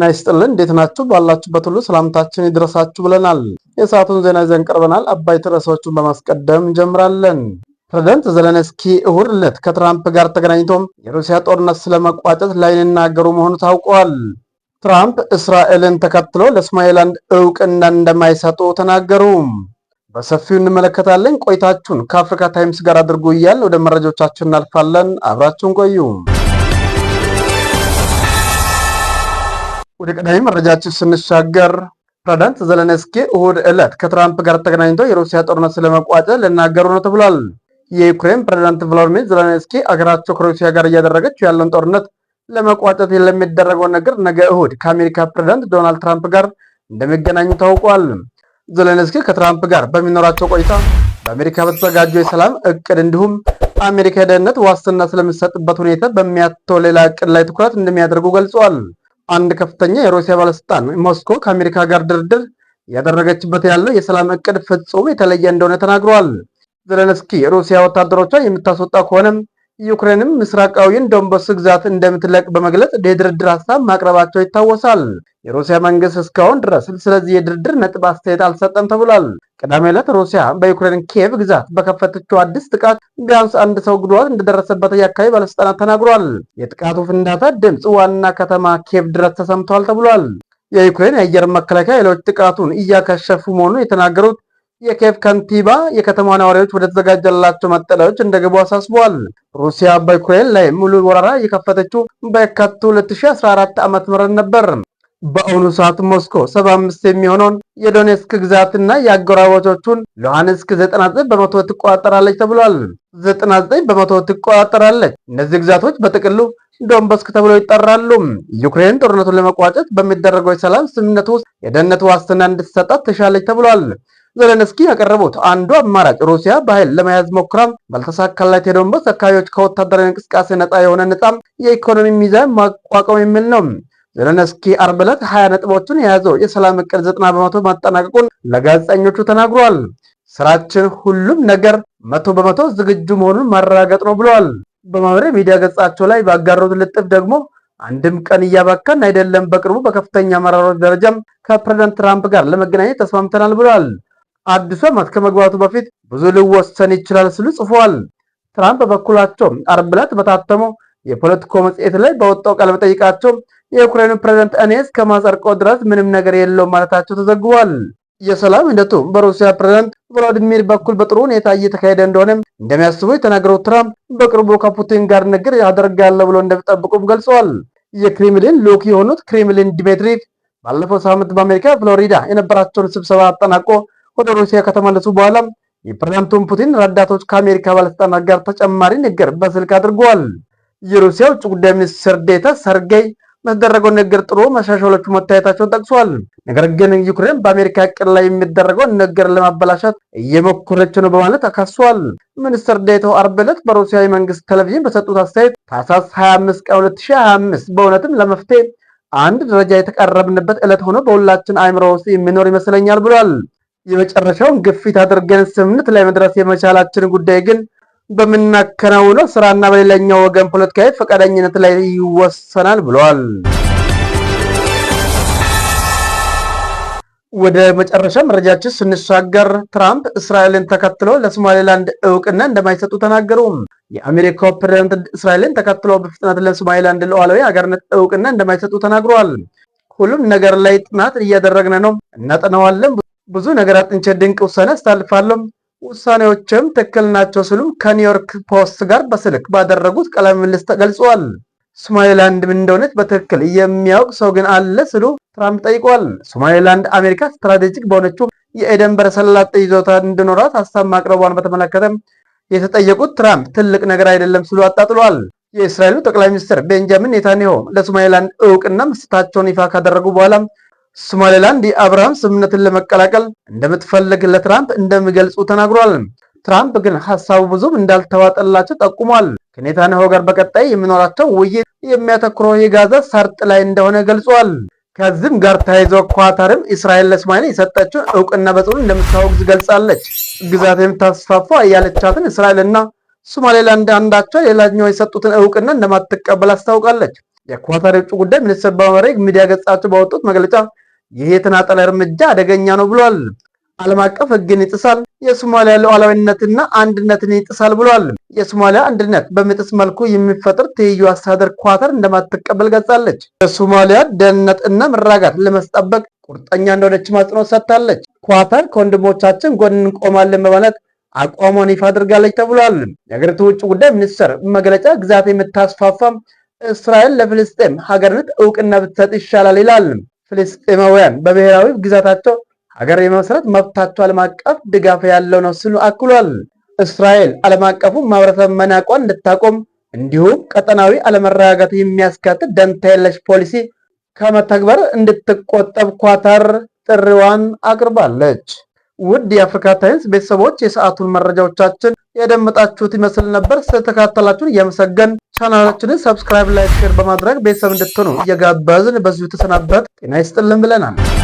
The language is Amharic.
ጤና ይስጥልን። እንዴት ናችሁ? ባላችሁበት ሁሉ ሰላምታችን ይድረሳችሁ ብለናል። የሰዓቱን ዜና ይዘን ቀርበናል። አበይት ርዕሶቹን በማስቀደም እንጀምራለን። ፕሬዝዳንት ዘለንስኪ እሁድ ዕለት ከትራምፕ ጋር ተገናኝቶም የሩሲያ ጦርነት ስለመቋጨት ላይናገሩ መሆኑ ታውቋል። ትራምፕ እስራኤልን ተከትሎ ለሶማሌላንድ እውቅና እንደማይሰጡ ተናገሩ። በሰፊው እንመለከታለን። ቆይታችሁን ከአፍሪካ ታይምስ ጋር አድርጉ እያል ወደ መረጃዎቻችን እናልፋለን። አብራችሁን ቆዩ። ወደ ቀዳሚ መረጃችን ስንሻገር ፕሬዝዳንት ዘለንስኪ እሁድ ዕለት ከትራምፕ ጋር ተገናኝተው የሩሲያ ጦርነት ስለመቋጨት ሊናገሩ ነው ተብሏል። የዩክሬን ፕሬዝዳንት ቮሎዲሚር ዘለንስኪ አገራቸው ከሩሲያ ጋር እያደረገችው ያለውን ጦርነት ለመቋጨት ለሚደረገው ነገር ነገ እሁድ ከአሜሪካ ፕሬዝዳንት ዶናልድ ትራምፕ ጋር እንደሚገናኙ ታውቋል። ዘለንስኪ ከትራምፕ ጋር በሚኖራቸው ቆይታ በአሜሪካ በተዘጋጀው የሰላም እቅድ እንዲሁም አሜሪካ የደህንነት ዋስትና ስለሚሰጥበት ሁኔታ በሚያተው ሌላ እቅድ ላይ ትኩረት እንደሚያደርጉ ገልጸዋል። አንድ ከፍተኛ የሩሲያ ባለስልጣን ሞስኮ ከአሜሪካ ጋር ድርድር ያደረገችበት ያለው የሰላም እቅድ ፍጹም የተለየ እንደሆነ ተናግረዋል። ዘለንስኪ ሩሲያ ወታደሮቿን የምታስወጣ ከሆነም ዩክሬንም ምስራቃዊን ዶንባስ ግዛት እንደምትለቅ በመግለጽ የድርድር ሀሳብ ማቅረባቸው ይታወሳል። የሩሲያ መንግስት እስካሁን ድረስ ስለዚህ የድርድር ነጥብ አስተያየት አልሰጠም ተብሏል። ቅዳሜ ዕለት ሩሲያ በዩክሬን ኪየቭ ግዛት በከፈተችው አዲስ ጥቃት ቢያንስ አንድ ሰው ጉዳት እንደደረሰበት የአካባቢ ባለስልጣናት ተናግሯል። የጥቃቱ ፍንዳታ ድምፅ ዋና ከተማ ኪየቭ ድረስ ተሰምቷል ተብሏል። የዩክሬን የአየር መከላከያ ኃይሎች ጥቃቱን እያከሸፉ መሆኑን የተናገሩት የኪየቭ ከንቲባ የከተማ ነዋሪዎች ወደ ተዘጋጀላቸው መጠለያዎች እንደገቡ አሳስበዋል። ሩሲያ በዩክሬን ላይ ሙሉ ወረራ የከፈተችው በየካቲት 2014 ዓ.ም ነበር። በአሁኑ ሰዓት ሞስኮ 75 የሚሆነውን የዶኔትስክ ግዛትና የአጎራባቾቹን ሉሃንስክ 99 በመቶ ትቆጣጠራለች ተብሏል። 99 በመቶ ትቆጣጠራለች። እነዚህ ግዛቶች በጥቅሉ ዶንባስክ ተብለው ይጠራሉ። ዩክሬን ጦርነቱን ለመቋጨት በሚደረገው የሰላም ስምምነት ውስጥ የደህንነት ዋስትና እንድትሰጣት ትሻለች ተብሏል። ዘለንስኪ ያቀረቡት አንዱ አማራጭ ሩሲያ በኃይል ለመያዝ ሞክራም ባልተሳካላት የዶንባስ አካባቢዎች ከወታደራዊ እንቅስቃሴ ነፃ የሆነ ነፃም የኢኮኖሚ ሚዛን ማቋቋም የሚል ነው። ዘለንስኪ ዓርብ ዕለት 20 ነጥቦችን የያዘው የሰላም እቅድ 90 በመቶ ማጠናቀቁን ለጋዜጠኞቹ ተናግሯል። ስራችን ሁሉም ነገር 100 በመቶ ዝግጁ መሆኑን ማረጋገጥ ነው ብለዋል። በማህበራዊ ሚዲያ ገጻቸው ላይ ባጋሩት ልጥፍ ደግሞ አንድም ቀን እያባከን አይደለም፣ በቅርቡ በከፍተኛ አመራሮች ደረጃም ከፕሬዝዳንት ትራምፕ ጋር ለመገናኘት ተስማምተናል ብለዋል። አዲሱ ዓመት ከመግባቱ በፊት ብዙ ሊወሰን ይችላል ሲሉ ጽፏል። ትራምፕ በበኩላቸው ዓርብ ዕለት በታተመው የፖለቲኮ መጽሔት ላይ በወጣው ቃለ መጠይቃቸው የዩክሬኑ ፕሬዝዳንት እኔ እስከማጸድቀው ድረስ ምንም ነገር የለውም ማለታቸው ተዘግቧል። የሰላም ሂደቱ በሩሲያ ፕሬዝዳንት ቮሎዲሚር በኩል በጥሩ ሁኔታ እየተካሄደ እንደሆነ እንደሚያስቡ የተናገሩት ትራምፕ በቅርቡ ከፑቲን ጋር ንግግር ያደርጋለሁ ብሎ እንደሚጠብቁም ገልጸዋል። የክሬምሊን ልዑክ የሆኑት ክሬምሊን ዲሜትሪቭ ባለፈው ሳምንት በአሜሪካ ፍሎሪዳ የነበራቸውን ስብሰባ አጠናቆ ወደ ሩሲያ ከተመለሱ በኋላ የፕሬዝዳንቱን ፑቲን ረዳቶች ከአሜሪካ ባለስልጣናት ጋር ተጨማሪ ንግግር በስልክ አድርገዋል። የሩሲያ ውጭ ጉዳይ ሚኒስትር ዴታ ሰርጌይ በተደረገው ንግግር ጥሩ መሻሻሎች መታየታቸውን ጠቅሷል። ነገር ግን ዩክሬን በአሜሪካ እቅድ ላይ የሚደረገውን ንግግር ለማበላሻት እየሞከረች ነው በማለት አካሷል። ሚኒስትር ዴታው ዓርብ ዕለት በሩሲያ የመንግስት ቴሌቪዥን በሰጡት አስተያየት ታህሳስ 25 ቀን 2025 በእውነትም ለመፍትሄ አንድ ደረጃ የተቃረብንበት ዕለት ሆኖ በሁላችን አእምሮ ውስጥ የሚኖር ይመስለኛል ብሏል። የመጨረሻውን ግፊት አድርገን ስምምነት ላይ መድረስ የመቻላችን ጉዳይ ግን በምናከናውነው ስራና በሌላኛው ወገን ፖለቲካዊ ፈቃደኝነት ላይ ይወሰናል ብለዋል። ወደ መጨረሻ መረጃችን ስንሻገር ትራምፕ እስራኤልን ተከትሎ ለሶማሌላንድ እውቅና እንደማይሰጡ ተናገሩ። የአሜሪካው ፕሬዝዳንት እስራኤልን ተከትሎ በፍጥነት ለሶማሌላንድ ሉዓላዊ ሀገርነት እውቅና እንደማይሰጡ ተናግረዋል። ሁሉም ነገር ላይ ጥናት እያደረግን ነው፣ እናጠናዋለን። ብዙ ነገር አጥንቼ ድንቅ ውሳኔ አስተላልፋለሁ፣ ውሳኔዎችም ትክክል ናቸው ሲሉ ከኒውዮርክ ፖስት ጋር በስልክ ባደረጉት ቃለ ምልልስ ተገልጿል። ሶማሌላንድ ምን እንደሆነች በትክክል የሚያውቅ ሰው ግን አለ ሲሉ ትራምፕ ጠይቋል። ሶማሌላንድ አሜሪካ ስትራቴጂክ በሆነችው የኤደን ባህረ ሰላጤ ይዞታ እንዲኖራት ሀሳብ ማቅረቧን በተመለከተ የተጠየቁት ትራምፕ ትልቅ ነገር አይደለም ሲሉ አጣጥሏል። የእስራኤሉ ጠቅላይ ሚኒስትር ቤንጃሚን ኔታንያሁ ለሶማሌላንድ እውቅና መስጠታቸውን ይፋ ካደረጉ በኋላ ሶማሌላንድ የአብርሃም ስምምነትን ለመቀላቀል እንደምትፈልግ ለትራምፕ እንደሚገልጹ ተናግሯል። ትራምፕ ግን ሀሳቡ ብዙም እንዳልተዋጠላቸው ጠቁሟል። ከኔታንያሁ ጋር በቀጣይ የሚኖራቸው ውይይት የሚያተኩረው የጋዛ ሰርጥ ላይ እንደሆነ ገልጿል። ከዚህም ጋር ተያይዞ ኳታርም እስራኤል ለሶማሌ የሰጠችውን እውቅና በጽኑ እንደምታወግዝ ገልጻለች። ግዛት የምታስፋፋ ያለቻትን እስራኤልና ሶማሌላንድ አንዳቸው ሌላኛው የሰጡትን እውቅና እንደማትቀበል አስታውቃለች። የኳታር የውጭ ጉዳይ ሚኒስትር በማድረግ ሚዲያ ገጻቸው ባወጡት መግለጫ ይህ የተናጠለ እርምጃ አደገኛ ነው ብሏል። ዓለም አቀፍ ሕግን ይጥሳል፣ የሶማሊያ ሉዓላዊነትና አንድነትን ይጥሳል ብሏል። የሶማሊያ አንድነት በሚጥስ መልኩ የሚፈጠር ትይዩ አስተዳደር ኳታር እንደማትቀበል ገልጻለች። የሶማሊያ ደህንነትና መረጋጋት ለማስጠበቅ ቁርጠኛ እንደሆነች አጽንኦት ሰጥታለች። ኳታር ከወንድሞቻችን ጎን እንቆማለን በማለት አቋሟን ይፋ አድርጋለች ተብሏል። የሀገሪቱ ውጭ ጉዳይ ሚኒስትር መግለጫ ግዛት የምታስፋፋም እስራኤል ለፍልስጤም ሀገርነት እውቅና ብትሰጥ ይሻላል ይላል። ፍልስጤማውያን በብሔራዊ ግዛታቸው ሀገር የመመስረት መብታቸው ዓለም አቀፍ ድጋፍ ያለው ነው ሲሉ አክሏል። እስራኤል ዓለም አቀፉ ማህበረሰብ መናቋን እንድታቆም እንዲሁም ቀጠናዊ አለመረጋጋት የሚያስከትል ደንታ የለሽ ፖሊሲ ከመተግበር እንድትቆጠብ ኳታር ጥሪዋን አቅርባለች። ውድ የአፍሪካ ታይምስ ቤተሰቦች የሰዓቱን መረጃዎቻችን የደመጣችሁት ይመስል ነበር። ስለተከታተላችሁን እያመሰገን ቻናላችንን ሰብስክራይብ፣ ላይክ፣ ሼር በማድረግ ቤተሰብ እንድትሆኑ እየጋበዝን በዚሁ ተሰናበት። ጤና ይስጥልን ብለናል።